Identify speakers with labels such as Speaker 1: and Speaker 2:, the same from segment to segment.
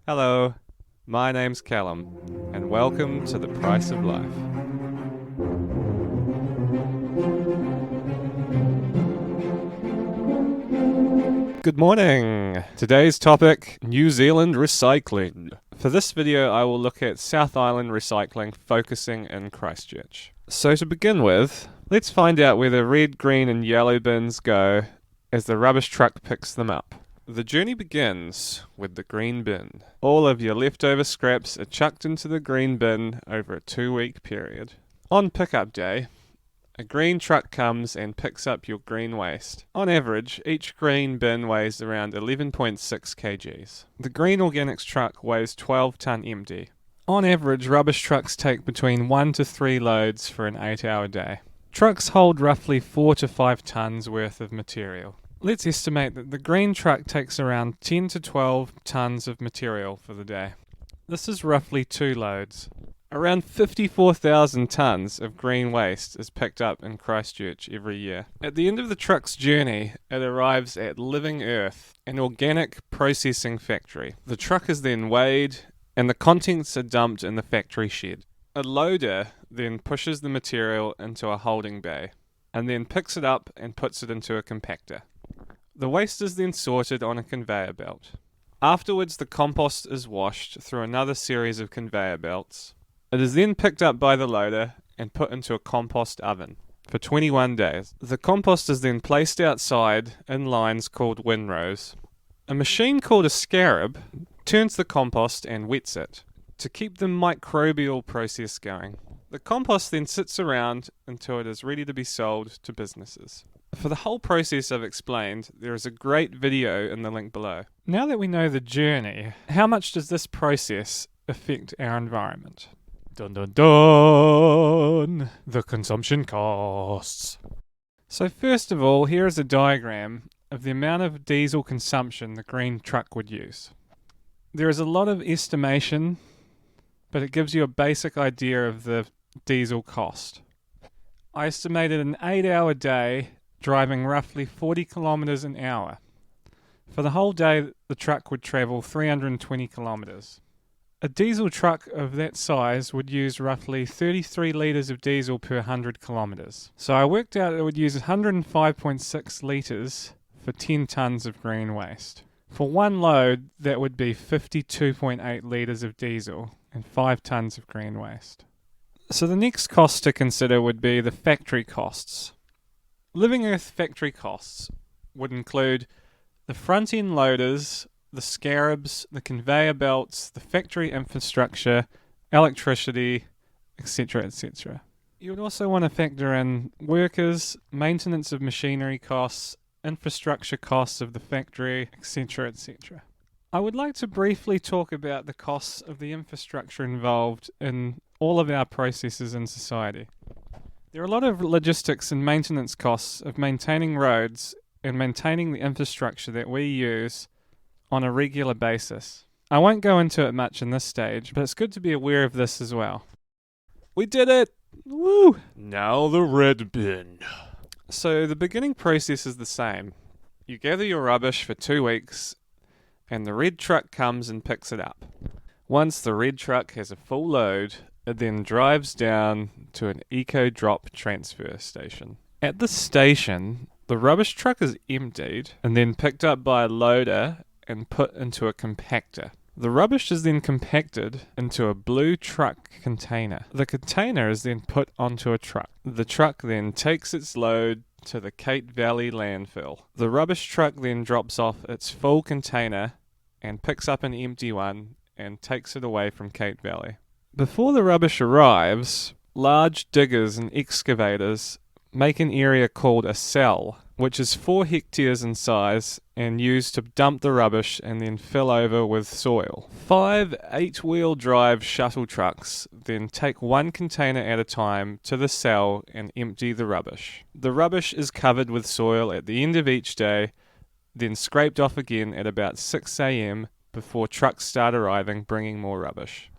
Speaker 1: Hello, my name's Callum, and welcome to The Price of Life. Good morning! Today's topic, New Zealand recycling. For this video I will look at South Island recycling, focusing in Christchurch. So to begin with, let's find out where the red, green and yellow bins go as the rubbish truck picks them up. The journey begins with the green bin. All of your leftover scraps are chucked into the green bin over a 2-week period. On pickup day, a green truck comes and picks up your green waste. On average, each green bin weighs around 11.6 kgs. The green organics truck weighs 12 tonne empty. On average, rubbish trucks take between 1 to 3 loads for an 8-hour day. Trucks hold roughly 4 to 5 tonnes worth of material. Let's estimate that the green truck takes around 10 to 12 tonnes of material for the day. This is roughly 2 loads. Around 54,000 tonnes of green waste is picked up in Christchurch every year. At the end of the truck's journey, it arrives at Living Earth, an organic processing factory. The truck is then weighed and the contents are dumped in the factory shed. A loader then pushes the material into a holding bay and then picks it up and puts it into a compactor. The waste is then sorted on a conveyor belt. Afterwards, the compost is washed through another series of conveyor belts. It is then picked up by the loader and put into a compost oven for 21 days. The compost is then placed outside in lines called windrows. A machine called a scarab turns the compost and wets it to keep the microbial process going. The compost then sits around until it is ready to be sold to businesses. For the whole process I've explained, there is a great video in the link below. Now that we know the journey, how much does this process affect our environment? Dun dun dun! The consumption costs. So first of all, here is a diagram of the amount of diesel consumption the green truck would use. There is a lot of estimation, but it gives you a basic idea of the diesel cost. I estimated an 8-hour day driving roughly 40 kilometres an hour. For the whole day, the truck would travel 320 kilometres. A diesel truck of that size would use roughly 33 litres of diesel per 100 kilometres. So I worked out it would use 105.6 litres for 10 tonnes of green waste. For one load, that would be 52.8 litres of diesel and 5 tonnes of green waste. So the next cost to consider would be the factory costs. Living Earth factory costs would include the front-end loaders, the scarabs, the conveyor belts, the factory infrastructure, electricity, etc., etc. You would also want to factor in workers, maintenance of machinery costs, infrastructure costs of the factory, etc., etc. I would like to briefly talk about the costs of the infrastructure involved in all of our processes in society. There are a lot of logistics and maintenance costs of maintaining roads and maintaining the infrastructure that we use on a regular basis. I won't go into it much in this stage, but it's good to be aware of this as well. We did it! Woo! Now the red bin. So the beginning process is the same. You gather your rubbish for 2 weeks and the red truck comes and picks it up. Once the red truck has a full load, it then drives down to an eco-drop transfer station. At the station, the rubbish truck is emptied and then picked up by a loader and put into a compactor. The rubbish is then compacted into a blue truck container. The container is then put onto a truck. The truck then takes its load to the Kate Valley landfill. The rubbish truck then drops off its full container and picks up an empty one and takes it away from Kate Valley. Before the rubbish arrives, large diggers and excavators make an area called a cell, which is 4 hectares in size and used to dump the rubbish and then fill over with soil. 5 8-wheel drive shuttle trucks then take one container at a time to the cell and empty the rubbish. The rubbish is covered with soil at the end of each day, then scraped off again at about 6 a.m. before trucks start arriving bringing more rubbish.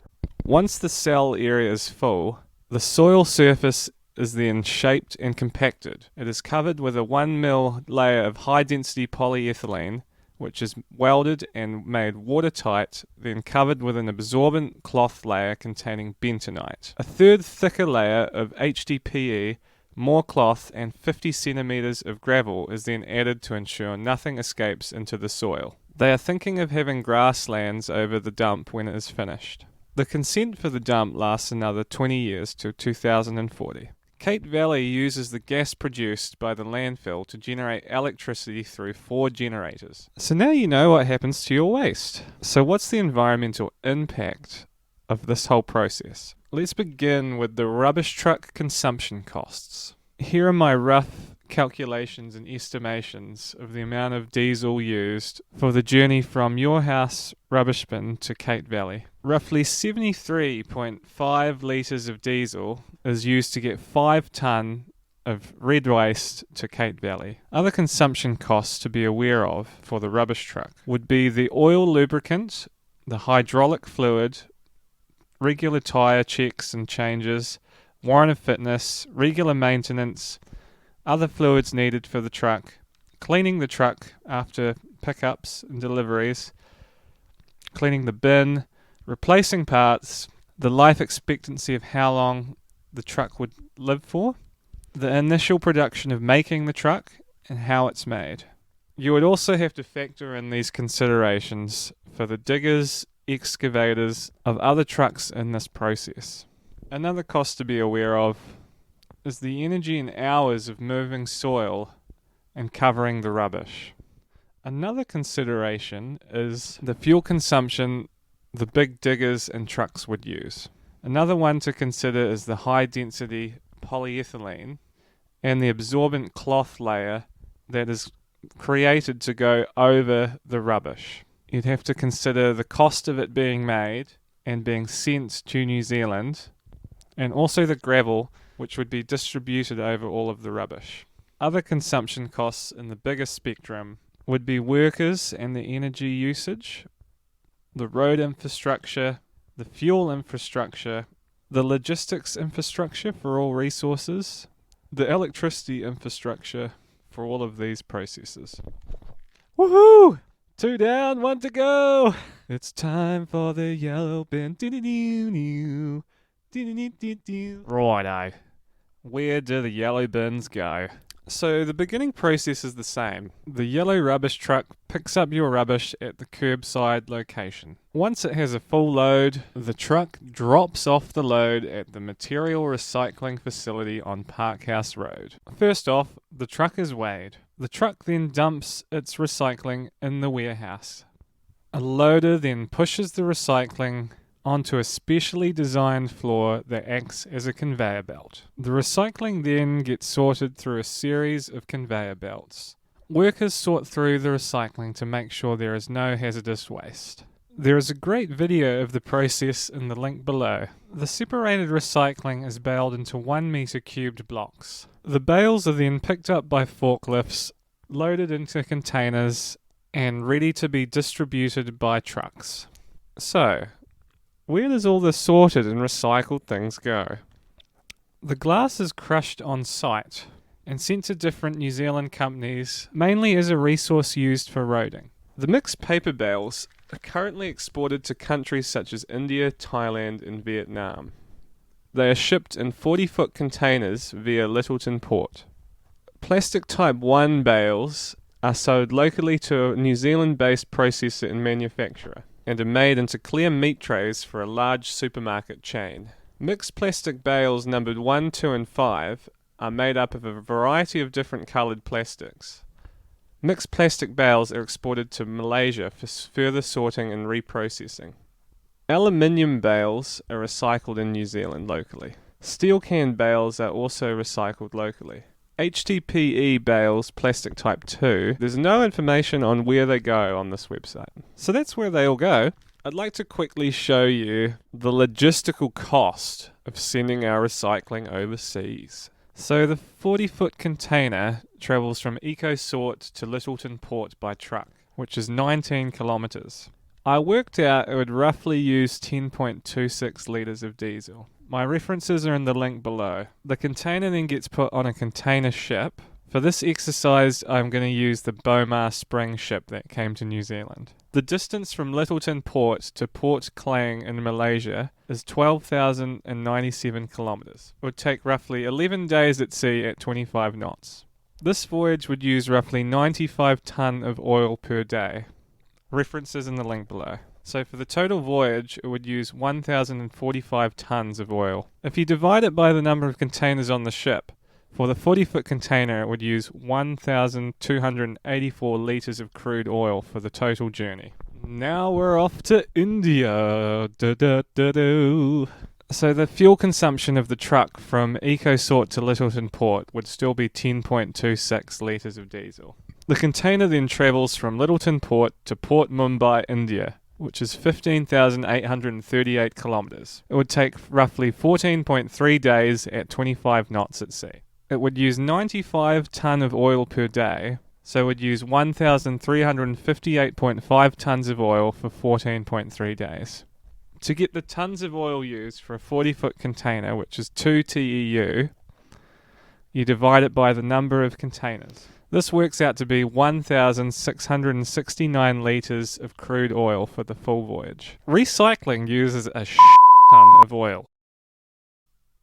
Speaker 1: Once the cell area is full, the soil surface is then shaped and compacted. It is covered with a 1 mil layer of high-density polyethylene, which is welded and made watertight, then covered with an absorbent cloth layer containing bentonite. A third thicker layer of HDPE, more cloth, and 50 centimeters of gravel is then added to ensure nothing escapes into the soil. They are thinking of having grasslands over the dump when it is finished. The consent for the dump lasts another 20 years till 2040. Kate Valley uses the gas produced by the landfill to generate electricity through 4 generators. So now you know what happens to your waste. So what's the environmental impact of this whole process? Let's begin with the rubbish truck consumption costs. Here are my rough calculations and estimations of the amount of diesel used for the journey from your house rubbish bin to Kate Valley. Roughly 73.5 litres of diesel is used to get 5 tonne of red waste to Kate Valley. Other consumption costs to be aware of for the rubbish truck would be the oil lubricant, the hydraulic fluid, regular tyre checks and changes, warrant of fitness, regular maintenance, other fluids needed for the truck, cleaning the truck after pickups and deliveries, cleaning the bin, replacing parts, the life expectancy of how long the truck would live for, the initial production of making the truck, and how it's made. You would also have to factor in these considerations for the diggers, excavators of other trucks in this process. Another cost to be aware of is the energy and hours of moving soil and covering the rubbish. Another consideration is the fuel consumption the big diggers and trucks would use. Another one to consider is the high density polyethylene and the absorbent cloth layer that is created to go over the rubbish. You'd have to consider the cost of it being made and being sent to New Zealand, and also the gravel which would be distributed over all of the rubbish. Other consumption costs in the bigger spectrum would be workers and the energy usage, the road infrastructure, the fuel infrastructure, the logistics infrastructure for all resources, the electricity infrastructure for all of these processes. Woohoo! 2 down, 1 to go! It's time for the yellow bin. Righto. Where do the yellow bins go? So the beginning process is the same. The yellow rubbish truck picks up your rubbish at the curbside location. Once it has a full load, the truck drops off the load at the material recycling facility on Parkhouse Road. First off, the truck is weighed. The truck then dumps its recycling in the warehouse. A loader then pushes the recycling onto a specially designed floor that acts as a conveyor belt. The recycling then gets sorted through a series of conveyor belts. Workers sort through the recycling to make sure there is no hazardous waste. There is a great video of the process in the link below. The separated recycling is baled into 1 meter cubed blocks. The bales are then picked up by forklifts, loaded into containers, and ready to be distributed by trucks. So, where does all the sorted and recycled things go? The glass is crushed on site and sent to different New Zealand companies, mainly as a resource used for roading. The mixed paper bales are currently exported to countries such as India, Thailand, and Vietnam. They are shipped in 40-foot containers via Lyttelton Port. Plastic Type 1 bales are sold locally to a New Zealand-based processor and manufacturer, and are made into clear meat trays for a large supermarket chain. Mixed plastic bales numbered 1, 2 and 5 are made up of a variety of different coloured plastics. Mixed plastic bales are exported to Malaysia for further sorting and reprocessing. Aluminium bales are recycled in New Zealand locally. Steel can bales are also recycled locally. HDPE bales, plastic type 2, there's no information on where they go on this website. So that's where they all go. I'd like to quickly show you the logistical cost of sending our recycling overseas. So the 40-foot container travels from EcoSort to Lyttelton Port by truck, which is 19 kilometres. I worked out it would roughly use 10.26 litres of diesel. My references are in the link below. The container then gets put on a container ship For this exercise, I'm going to use the Buymeacoffee spring ship that came to New Zealand. The distance from Lyttelton Port to Port Klang in Malaysia is 12,097 kilometres. It would take roughly 11 days at sea at 25 knots. This voyage would use roughly 95 tonne of oil per day. References in the link below. So for the total voyage, it would use 1,045 tonnes of oil. If you divide it by the number of containers on the ship, for the 40-foot container, it would use 1,284 litres of crude oil for the total journey. Now we're off to India. So the fuel consumption of the truck from EcoSort to Lyttelton Port would still be 10.26 litres of diesel. The container then travels from Lyttelton Port to Port Mumbai, India, which is 15,838 kilometres. It would take roughly 14.3 days at 25 knots at sea. It would use 95 tonne of oil per day, so it would use 1,358.5 tonnes of oil for 14.3 days. To get the tonnes of oil used for a 40-foot container, which is 2 TEU, you divide it by the number of containers. This works out to be 1,669 litres of crude oil for the full voyage. Recycling uses a ton of oil.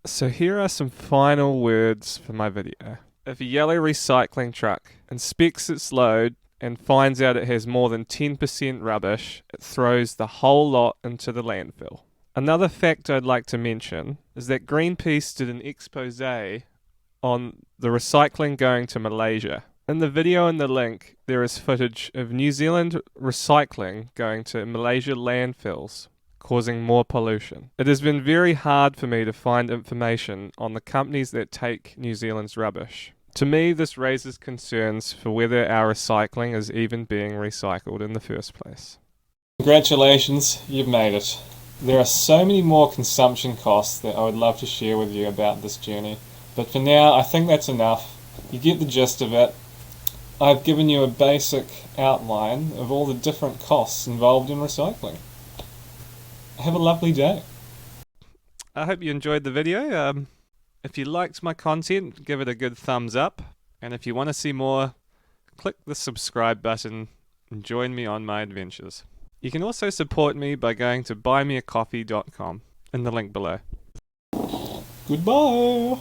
Speaker 1: So here are some final words for my video. If a yellow recycling truck inspects its load and finds out it has more than 10% rubbish, it throws the whole lot into the landfill. Another fact I'd like to mention is that Greenpeace did an expose on the recycling going to Malaysia. In the video in the link, there is footage of New Zealand recycling going to Malaysia landfills, causing more pollution. It has been very hard for me to find information on the companies that take New Zealand's rubbish. To me, this raises concerns for whether our recycling is even being recycled in the first place. Congratulations, you've made it. There are so many more consumption costs that I would love to share with you about this journey, but for now, I think that's enough. You get the gist of it. I've given you a basic outline of all the different costs involved in recycling. Have a lovely day. I hope you enjoyed the video. If you liked my content, give it a good thumbs up. And if you want to see more, click the subscribe button and join me on my adventures. You can also support me by going to buymeacoffee.com in the link below. Goodbye.